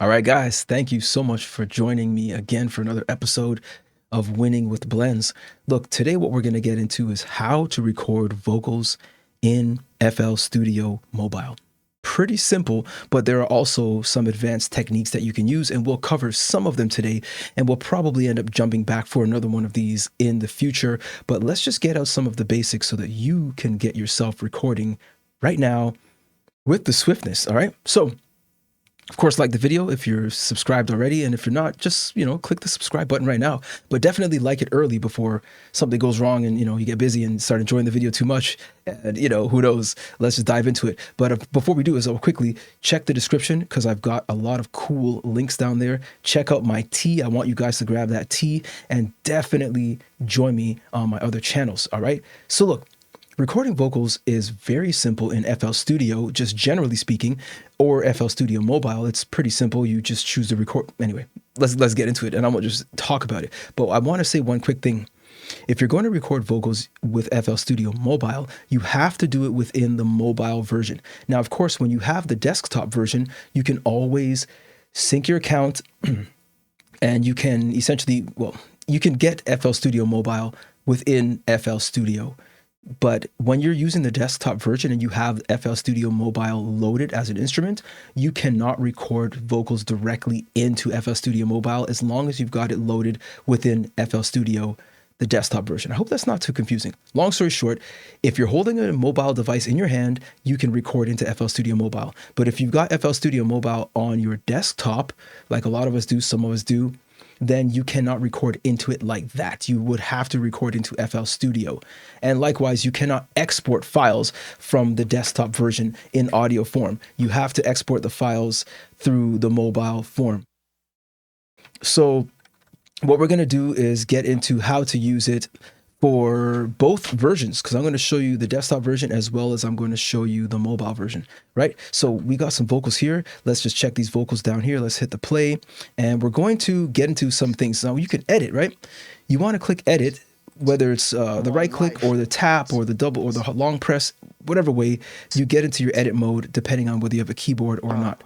All right, guys, thank you so much for joining me again for another episode of Winning with Blends. Look, today what we're going to get into is how to record vocals in FL Studio Mobile. Pretty simple, but there are also some advanced techniques that you can use, and we'll cover some of them today, and we'll probably end up jumping back for another one of these in the future. But let's just get out some of the basics so that you can get yourself recording right now with the swiftness, all right? So, of course, like the video if you're subscribed already, and if you're not, just, click the subscribe button right now. But definitely like it early before something goes wrong and, you get busy and start enjoying the video too much. And, who knows? Let's just dive into it. But before we do is I'll quickly check the description because I've got a lot of cool links down there. Check out my tea. I want you guys to grab that tea and definitely join me on my other channels. All right. So look, recording vocals is very simple in FL Studio, just generally speaking, or FL Studio Mobile. It's pretty simple. You just choose to record. Anyway, let's get into it, and I'm gonna just talk about it. But I want to say one quick thing. If you're going to record vocals with FL Studio Mobile, you have to do it within the mobile version. Now, of course, when you have the desktop version, you can always sync your account, and you can essentially, you can get FL Studio Mobile within FL Studio. But when you're using the desktop version and you have FL Studio Mobile loaded as an instrument, you cannot record vocals directly into FL Studio Mobile as long as you've got it loaded within FL Studio, the desktop version. I hope that's not too confusing. Long story short, if you're holding a mobile device in your hand, you can record into FL Studio Mobile. But if you've got FL Studio Mobile on your desktop, like a lot of us do, some of us do, then you cannot record into it like that. You would have to record into FL Studio. And likewise, you cannot export files from the desktop version in audio form. You have to export the files through the mobile form. So what we're going to do is get into how to use it for both versions, because I'm going to show you the desktop version as well as I'm going to show you the mobile version, right? So we got some vocals here. Let's just check these vocals down here. Let's hit the play, and we're going to get into some things. Now you can edit, right? You want to click edit, whether it's the right click or the tap or the double or the long press, whatever way you get into your edit mode, depending on whether you have a keyboard or not.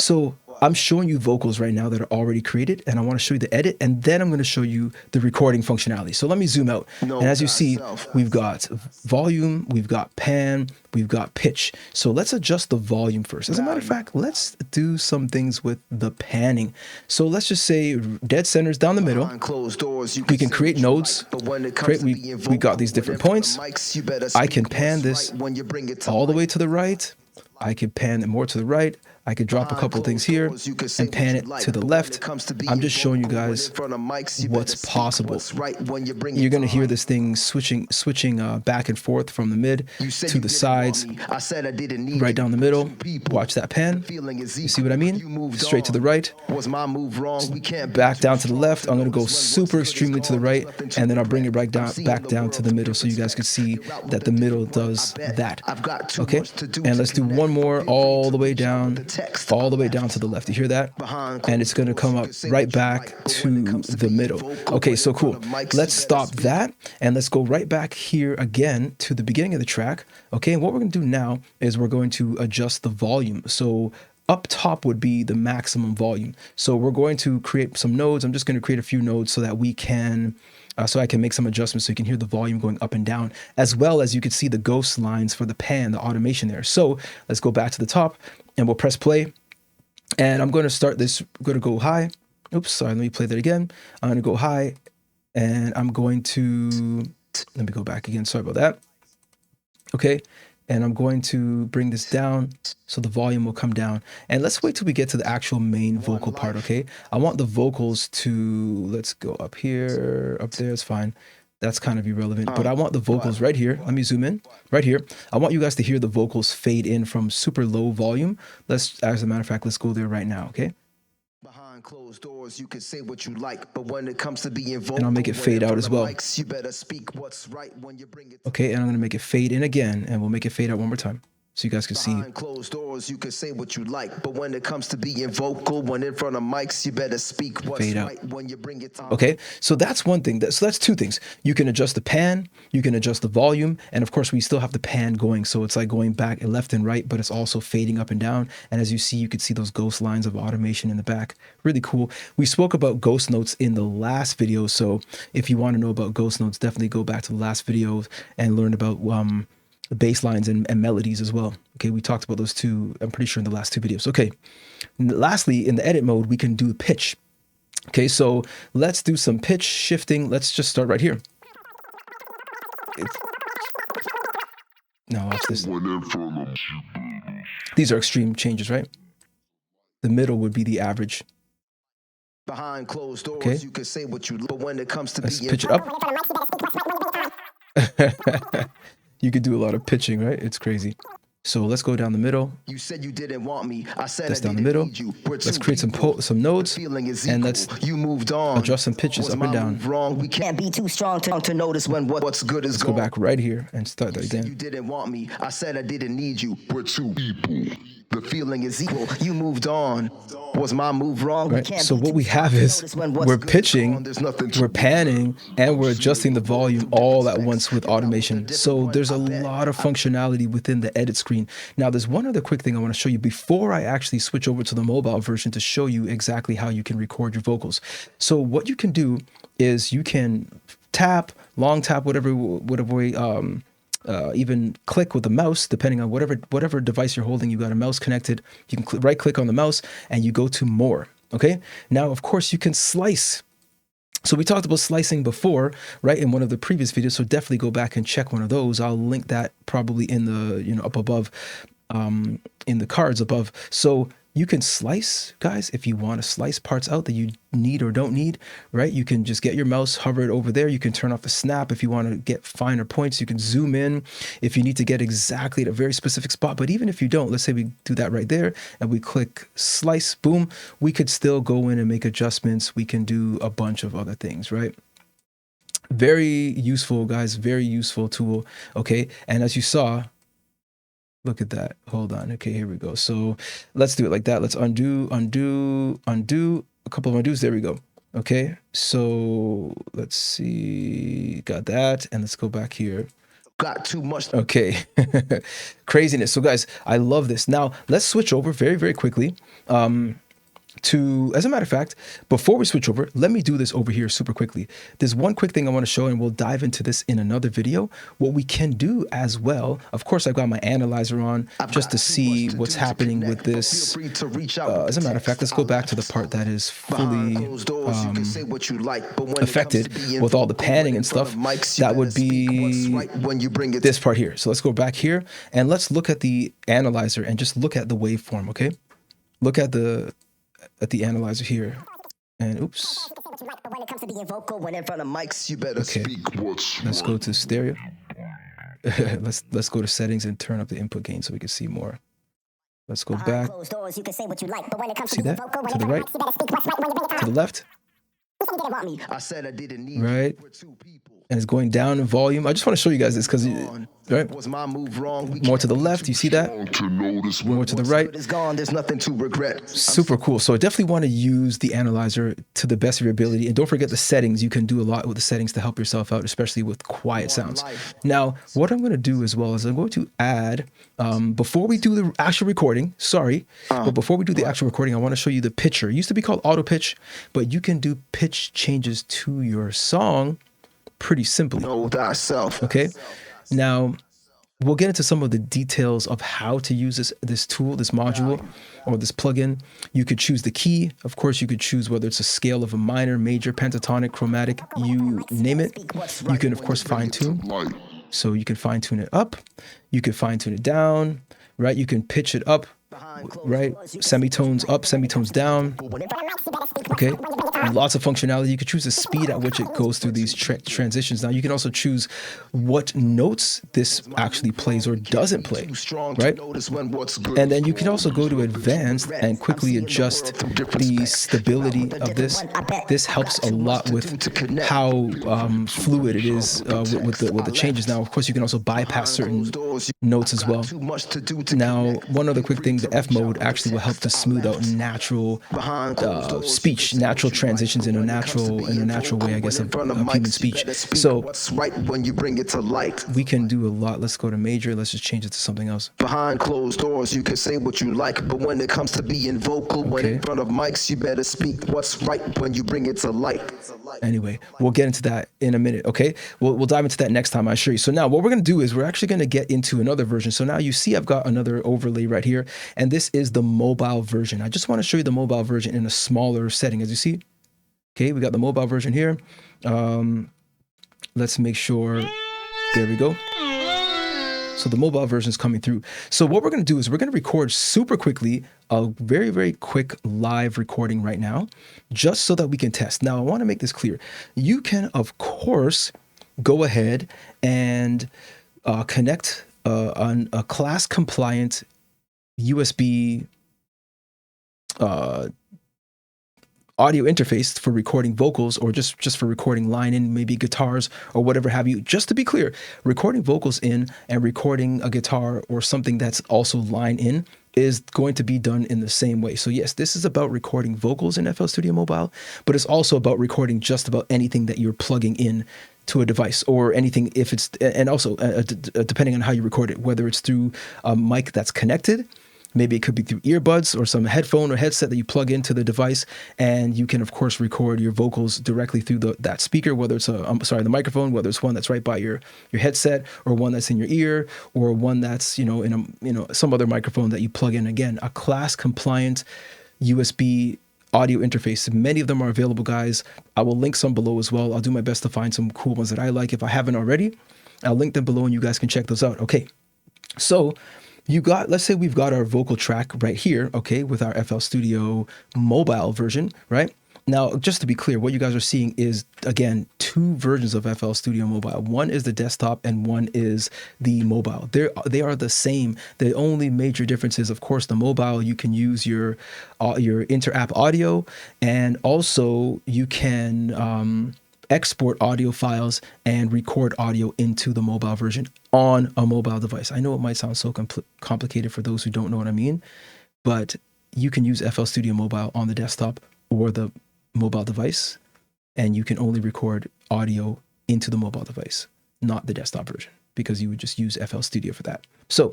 So I'm showing you vocals right now that are already created, and I want to show you the edit, and then I'm going to show you the recording functionality. So let me zoom out. And as you see, we've got volume, we've got pan, we've got pitch. So let's adjust the volume first. As a matter of fact, let's do some things with the panning. So let's just say dead centers down the middle. We can create nodes. We got these different points. I can pan this all the way to the right. I can pan it more to the right. I could drop a couple things here and pan it to the left. I'm just showing you guys what's possible. You're going to hear this thing switching back and forth from the mid to the sides, right down the middle. Watch that pan. You see what I mean? Straight to the right, back down to the left. I'm going to go super extremely to the right, and then I'll bring it right down, back down to the middle so you guys can see that the middle does that. Okay, and let's do one more all the way down. All the way down to the left. You hear that? And it's going to come up right back to the middle. Okay, so cool. Let's stop that and let's go right back here again to the beginning of the track. Okay, and what we're going to do now is we're going to adjust the volume. So up top would be the maximum volume. So we're going to create some nodes. I'm just going to create a few nodes so that we can so I can make some adjustments so you can hear the volume going up and down, as well as you can see the ghost lines for the pan, the automation there. So let's go back to the top and we'll press play. And I'm going to start this. I'm going to go high. Oops, sorry. Let me play that again. I'm going to go high, and I'm going to, let me go back again. Sorry about that. Okay. And I'm going to bring this down so the volume will come down. And let's wait till we get to the actual main vocal part, okay? I want the vocals to, let's go up here, up there, it's fine. That's kind of irrelevant, but I want the vocals right here. Let me zoom in, right here. I want you guys to hear the vocals fade in from super low volume. Let's, as a matter of fact, let's go there right now, okay? Behind closed doors, you can say what you like, but when it comes to being vocal, and I'll make it fade out as well. You better speak what's right when you bring it. Okay, and I'm gonna make it fade in again, and we'll make it fade out one more time. so you guys can see. Behind closed doors, you can say what you like, but when it comes to being vocal, when in front of mics, you better speak what's Fade out. right when you bring it down. Okay, so that's one thing. So that's two things. You can adjust the pan, you can adjust the volume, and of course we still have the pan going, so it's like going back and left and right, but it's also fading up and down. And as you see, you could see those ghost lines of automation in the back. Really cool. We spoke about ghost notes in the last video, so if you want to know about ghost notes, definitely go back to the last video and learn about the bass lines and melodies as well. Okay, we talked about those two, I'm pretty sure, in the last two videos. Okay, and lastly, in the edit mode, we can do pitch. Okay, so let's do some pitch shifting. Let's just start right here. Now watch this. These are extreme changes, right? The middle would be the average. Behind closed doors, Okay. you can say what you like, but when it comes to Let's being pitch it up. You could do a lot of pitching, right? It's crazy. So let's go down the middle. You said you didn't want me. I said That's I down the didn't middle. need you. We're Let's two create people. some nodes, The feeling is and equal. let's You moved on. adjust some pitches Was up and my down. move wrong? We can't be too strong to notice when what's good is Let's gone. go back right here and start that You said again. you didn't want me. I said I didn't need you. We're two people. The feeling is equal. You moved on. Was my move wrong? Right. So what we have is we're pitching, we're panning, and we're adjusting the volume all at once with automation. So there's a lot of functionality within the edit screen. Now, there's one other quick thing I want to show you before I actually switch over to the mobile version to show you exactly how you can record your vocals. So what you can do is you can tap, long tap, whatever way, even click with the mouse, depending on whatever device you're holding. You got a mouse connected. You can right click on the mouse and you go to more. Okay. Now, of course, you can slice. So we talked about slicing before, right, in one of the previous videos. So definitely go back and check one of those. I'll link that probably in the up above, in the cards above. So you can slice, guys, if you want to slice parts out that you need or don't need, right? You can just get your mouse, hover it over there. You can turn off the snap if you want to get finer points. You can zoom in if you need to get exactly at a very specific spot. But even if you don't, let's say we do that right there and we click slice, boom, we could still go in and make adjustments. We can do a bunch of other things, right? Very useful, guys, very useful tool. Okay. And as you saw, look at that. Hold on. Okay, here we go. So let's do it like that. Let's undo, a couple of undos. There we go. Okay, so let's see. Got that. And let's go back here. Got too much. Okay, craziness. So guys, I love this. Now let's switch over very, very quickly. As a matter of fact, before we switch over, let me do this over here super quickly. There's one quick thing I want to show, and we'll dive into this in another video. What we can do as well, of course, I've got my analyzer on just to see what's happening with this. As a matter of fact, let's go back to the part that is fully affected with all the panning and stuff. That would be this part here. So let's go back here and let's look at the analyzer and just look at the waveform, okay? Look at the analyzer here, and oops. Okay, let's go to stereo. let's go to settings and turn up the input gain so we can see more. Let's go back. See that? To the right, to the left. Right. And it's going down in volume. I just want to show you guys this because, right? Was my move wrong? More to the left, you see that? More to the right. It's gone. There's nothing to regret. Super cool. So I definitely want to use the analyzer to the best of your ability. And don't forget the settings. You can do a lot with the settings to help yourself out, especially with quiet sounds. Now, what I'm going to do as well is I'm going to add, before we do the actual recording, but before we do the actual recording, I want to show you the pitcher. It used to be called auto pitch, but you can do pitch changes to your song pretty simply. Know thyself. Okay. Now we'll get into some of the details of how to use this tool, this module, or this plugin. You could choose the key. Of course, you could choose whether it's a scale of a minor, major, pentatonic, chromatic, you name it. You can, of course, fine tune. So you can fine tune it up. You can fine tune it down, right? You can pitch it up right? Semitones up, semitones down. Okay, lots of functionality. You can choose the speed at which it goes through these transitions. Now you can also choose what notes this actually plays or doesn't play, right? And then you can also go to advanced and quickly adjust the stability of this. This helps a lot with how fluid it is with the changes. Now, of course, you can also bypass certain notes as well. Now, one other quick thing, the F mode actually will help to smooth out natural speech, natural transitions in a natural way, I guess, of human speech. So we can do a lot. Let's go to major. Let's just change it to something else. Behind closed doors, you can say what you like, but when it comes to being vocal, when in front of mics, you better speak what's right when you bring it to light. Anyway, we'll get into that in a minute, okay? We'll dive into that next time, I assure you. So now what we're going to do is we're actually going to get into another version. So now you see I've got another overlay right here, and this is the mobile version. I just want to show you the mobile version in a smaller setting, as you see. Okay, we got the mobile version here. Let's make sure, there we go. So the mobile version is coming through. So what we're going to do is we're going to record super quickly, a very, very quick live recording right now, just so that we can test. Now, I want to make this clear. You can, of course, go ahead and connect on a class compliant USB audio interface for recording vocals, or just for recording line in, maybe guitars or whatever have you. Just to be clear, recording vocals in and recording a guitar or something that's also line in is going to be done in the same way. So yes, this is about recording vocals in FL Studio Mobile, but it's also about recording just about anything that you're plugging in to a device, or anything if it's, and also depending on how you record it, whether it's through a mic that's connected. Maybe it could be through earbuds or some headphone or headset that you plug into the device, and you can, of course, record your vocals directly through that speaker, whether it's the microphone, whether it's one that's right by your headset, or one that's in your ear, or one that's in some other microphone that you plug in. Again, a class compliant USB audio interface. Many of them are available, guys. I will link some below as well. I'll do my best to find some cool ones that I like. If I haven't already, I'll link them below and you guys can check those out. Okay, so let's say we've got our vocal track right here, okay, with our FL Studio mobile version, right? Now, just to be clear, what you guys are seeing is, again, two versions of FL Studio Mobile. One is the desktop and one is the mobile. They are the same. The only major difference is, of course, the mobile, you can use your inter-app audio, and also you can export audio files and record audio into the mobile version on a mobile device. I know it might sound so complicated for those who don't know what I mean, but you can use FL Studio Mobile on the desktop or the mobile device, and you can only record audio into the mobile device, not the desktop version, because you would just use FL Studio for that. So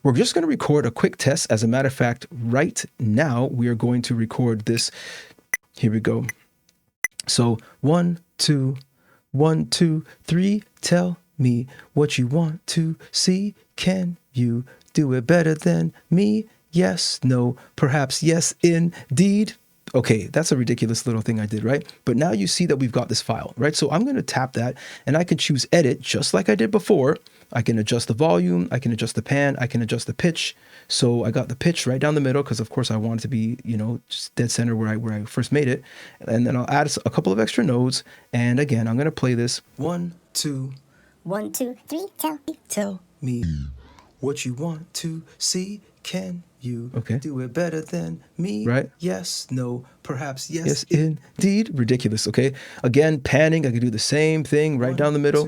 we're just going to record a quick test. As a matter of fact, right now we are going to record this. Here we go. So 1, 2, 1, 2, 3. Tell me what you want to see. Can you do it better than me? Yes, no, perhaps yes, indeed. Okay, that's a ridiculous little thing I did, right? But now you see that we've got this file, right? So I'm going to tap that, and I can choose edit just like I did before. I can adjust the volume, I can adjust the pan, I can adjust the pitch. So I got the pitch right down the middle because, of course, I want it to be, just dead center where I first made it. And then I'll add a couple of extra nodes. And again, I'm going to play this. 1, 2. 1, 2, 3. Tell me what you want to see. Can you do it better than me? Right? Yes, no, perhaps yes, indeed. Ridiculous, okay? Again, panning, I can do the same thing right down the middle.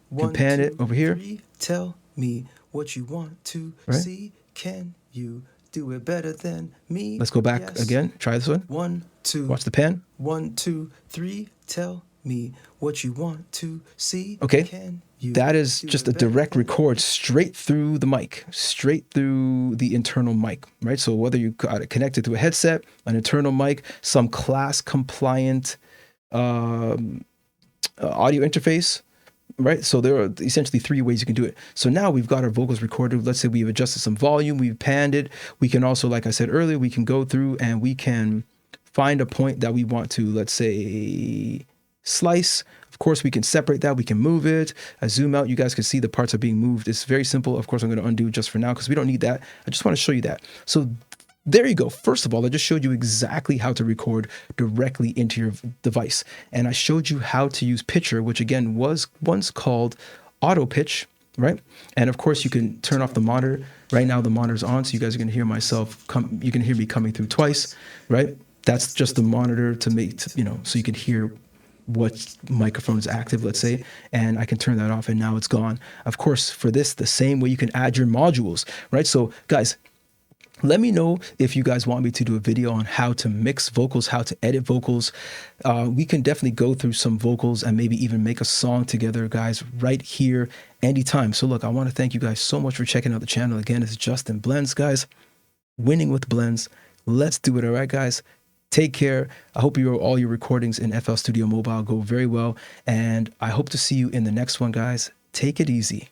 1, and pan 2, it over here. 3. Tell me what you want to see. Can you do it better than me? Let's go back again. Try this one. 1, 2. Watch the pan. 1, 2, 3. Tell me what you want to see. Okay. That is just a direct record straight through the mic, straight through the internal mic, right? So whether you got it connected to a headset, an internal mic, some class compliant audio interface, right? So there are essentially 3 ways you can do it. So now we've got our vocals recorded. Let's say we've adjusted some volume, we've panned it. We can also, like I said earlier, we can go through and we can find a point that we want to, let's say, slice. Of course, we can separate that. We can move it. I zoom out. You guys can see the parts are being moved. It's very simple. Of course, I'm going to undo just for now because we don't need that. I just want to show you that. So there you go. First of all, I just showed you exactly how to record directly into your device. And I showed you how to use Pitcher, which again was once called Auto Pitch, right? And of course, you can turn off the monitor. Right now, the monitor's on, so you guys are going to hear myself come. You can hear me coming through twice, right? That's just the monitor to make, so you can hear what microphone is active, let's say, and I can turn that off and now it's gone. Of course, for this, the same way you can add your modules, right? So guys, let me know if you guys want me to do a video on how to mix vocals, how to edit vocals. We can definitely go through some vocals and maybe even make a song together, guys, right here anytime. So look, I want to thank you guys so much for checking out the channel. Again, it's Justin Blends, guys. Winning with Blends. Let's do it. All right, guys. Take care. I hope all your recordings in FL Studio Mobile go very well. And I hope to see you in the next one, guys. Take it easy.